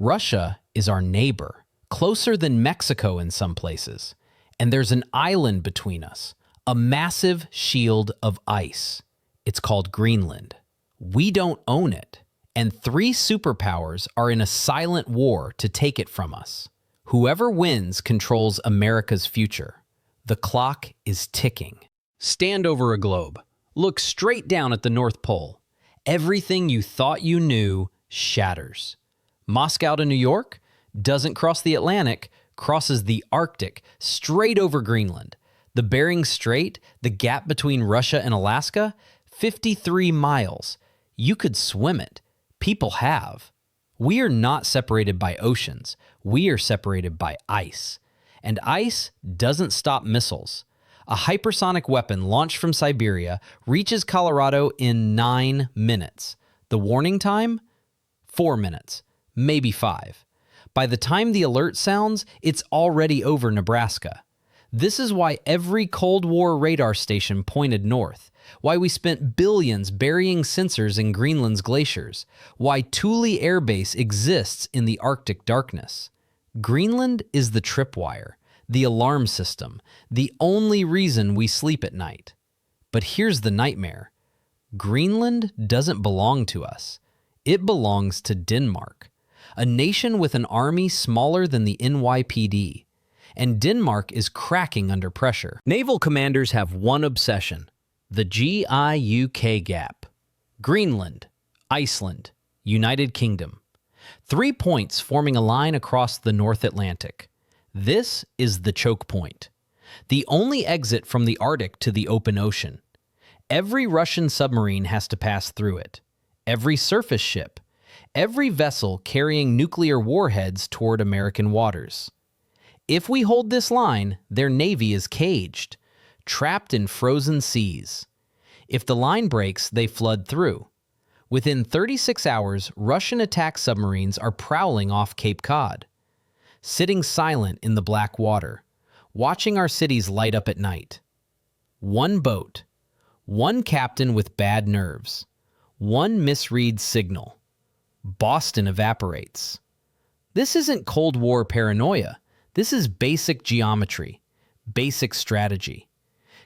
Russia is our neighbor, closer than Mexico in some places. And there's an island between us, a massive shield of ice. It's called Greenland. We don't own it, and 3 superpowers are in a silent war to take it from us. Whoever wins controls America's future. The clock is ticking. Stand over a globe. Look straight down at the North Pole. Everything you thought you knew shatters. Moscow to New York doesn't cross the Atlantic, crosses the Arctic straight over Greenland. The Bering Strait, the gap between Russia and Alaska, 53 miles. You could swim it. People have. We are not separated by oceans. We are separated by ice. And ice doesn't stop missiles. A hypersonic weapon launched from Siberia reaches Colorado in 9 minutes. The warning time? 4 minutes, maybe 5. By the time the alert sounds, it's already over Nebraska. This is why every Cold War radar station pointed north, why we spent billions burying sensors in Greenland's glaciers, why Thule Air Base exists in the Arctic darkness. Greenland is the tripwire, the alarm system, the only reason we sleep at night. But here's the nightmare. Greenland doesn't belong to us. It belongs to Denmark, a nation with an army smaller than the NYPD. And Denmark is cracking under pressure. Naval commanders have one obsession, the GIUK gap. Greenland, Iceland, United Kingdom. 3 points forming a line across the North Atlantic. This is the choke point, the only exit from the Arctic to the open ocean. Every Russian submarine has to pass through it. Every surface ship, every vessel carrying nuclear warheads toward American waters. If we hold this line, their navy is caged, trapped in frozen seas. If the line breaks, they flood through. Within 36 hours, Russian attack submarines are prowling off Cape Cod, sitting silent in the black water, watching our cities light up at night. One boat, one captain with bad nerves, one misread signal. Boston evaporates. This isn't Cold War paranoia. This is basic geometry, basic strategy.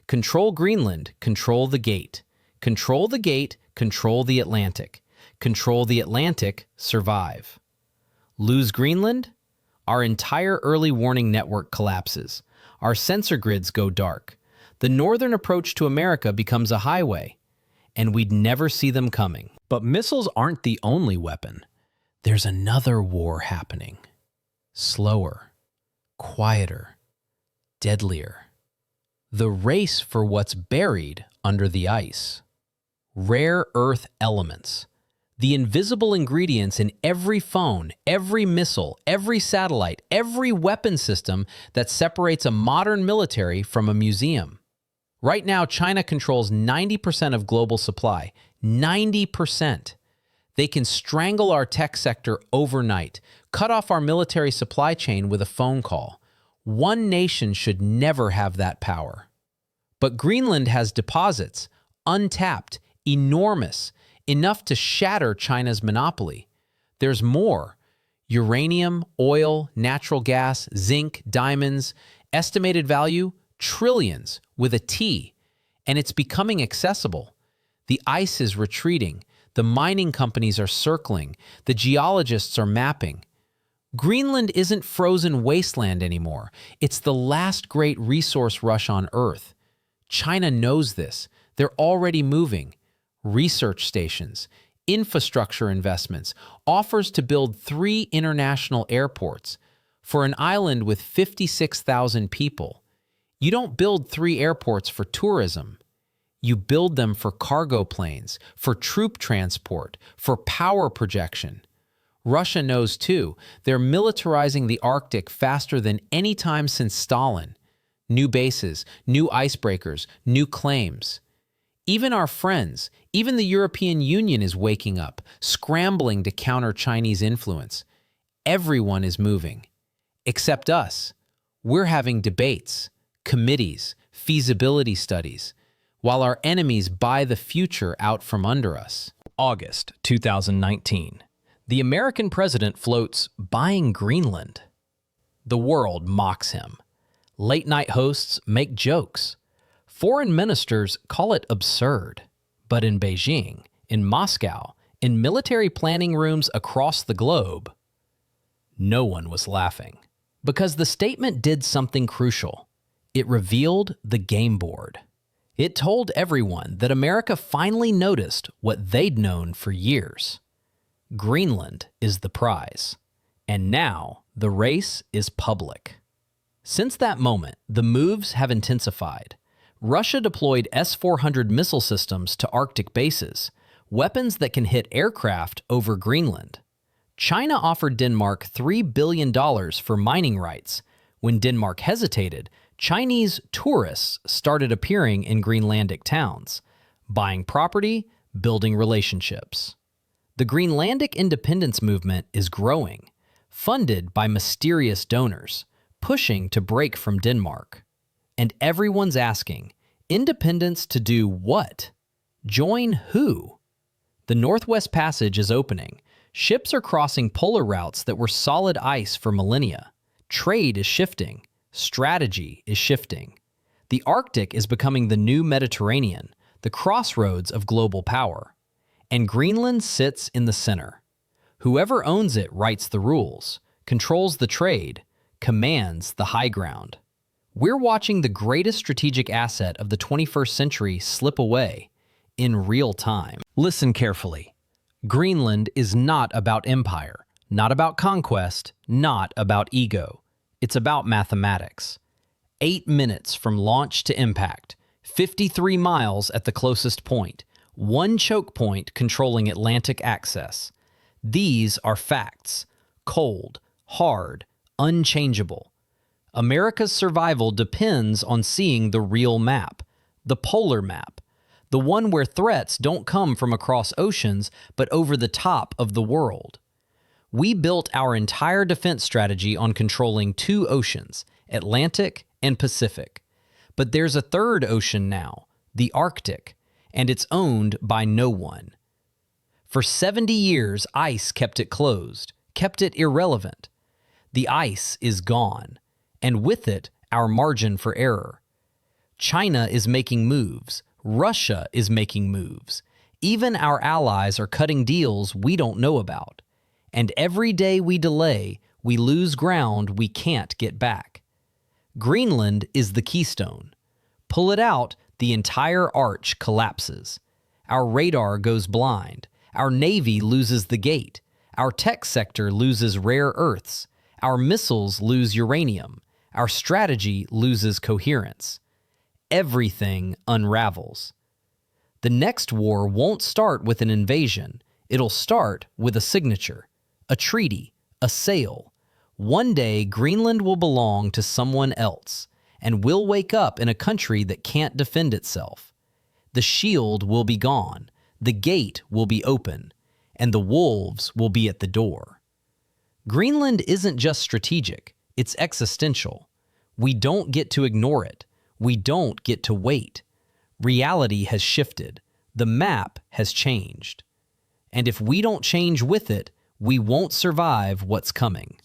Control Greenland, control the gate. Control the gate, control the Atlantic. Control the Atlantic, survive. Lose Greenland? Our entire early warning network collapses. Our sensor grids go dark. The northern approach to America becomes a highway, and we'd never see them coming. But missiles aren't the only weapon. There's another war happening. Slower, quieter, deadlier. The race for what's buried under the ice. Rare earth elements. The invisible ingredients in every phone, every missile, every satellite, every weapon system that separates a modern military from a museum. Right now, China controls 90% of global supply. 90%. They can strangle our tech sector overnight, cut off our military supply chain with a phone call. One nation should never have that power. But Greenland has deposits, untapped, enormous, enough to shatter China's monopoly. There's more. Uranium, oil, natural gas, zinc, diamonds, estimated value, trillions with a T. And it's becoming accessible. The ice is retreating. The mining companies are circling. The geologists are mapping. Greenland isn't frozen wasteland anymore. It's the last great resource rush on Earth. China knows this. They're already moving. Research stations, infrastructure investments, offers to build 3 international airports for an island with 56,000 people. You don't build 3 airports for tourism. You build them for cargo planes, for troop transport, for power projection. Russia knows too. They're militarizing the Arctic faster than any time since Stalin. New bases, new icebreakers, new claims. Even our friends, even the European Union is waking up, scrambling to counter Chinese influence. Everyone is moving. Except us. We're having debates, committees, feasibility studies, while our enemies buy the future out from under us. August 2019. The American president floats buying Greenland. The world mocks him. Late-night hosts make jokes. Foreign ministers call it absurd. But in Beijing, in Moscow, in military planning rooms across the globe, no one was laughing. Because the statement did something crucial. It revealed the game board. It told everyone that America finally noticed what they'd known for years. Greenland is the prize. And now the race is public. Since that moment, the moves have intensified. Russia deployed S-400 missile systems to Arctic bases, weapons that can hit aircraft over Greenland. China offered Denmark $3 billion for mining rights. When Denmark hesitated, Chinese tourists started appearing in Greenlandic towns, buying property, building relationships. The Greenlandic independence movement is growing, funded by mysterious donors, pushing to break from Denmark. And everyone's asking, independence to do what? Join who? The Northwest Passage is opening. Ships are crossing polar routes that were solid ice for millennia. Trade is shifting. Strategy is shifting. The Arctic is becoming the new Mediterranean, the crossroads of global power. And Greenland sits in the center. Whoever owns it writes the rules, controls the trade, commands the high ground. We're watching the greatest strategic asset of the 21st century slip away in real time. Listen carefully. Greenland is not about empire, not about conquest, not about ego. It's about mathematics. 8 minutes from launch to impact, 53 miles at the closest point, one choke point controlling Atlantic access. These are facts, cold, hard, unchangeable. America's survival depends on seeing the real map, the polar map, the one where threats don't come from across oceans, but over the top of the world. We built our entire defense strategy on controlling 2 oceans, Atlantic and Pacific. But there's a third ocean now, the Arctic, and it's owned by no one. For 70 years, ice kept it closed, kept it irrelevant. The ice is gone, and with it, our margin for error. China is making moves. Russia is making moves. Even our allies are cutting deals we don't know about. And every day we delay, we lose ground we can't get back. Greenland is the keystone. Pull it out, the entire arch collapses. Our radar goes blind. Our Navy loses the gate. Our tech sector loses rare earths. Our missiles lose uranium. Our strategy loses coherence. Everything unravels. The next war won't start with an invasion. It'll start with a signature, a treaty, a sale. One day, Greenland will belong to someone else, and we'll wake up in a country that can't defend itself. The shield will be gone, the gate will be open, and the wolves will be at the door. Greenland isn't just strategic, it's existential. We don't get to ignore it. We don't get to wait. Reality has shifted. The map has changed. And if we don't change with it, we won't survive what's coming.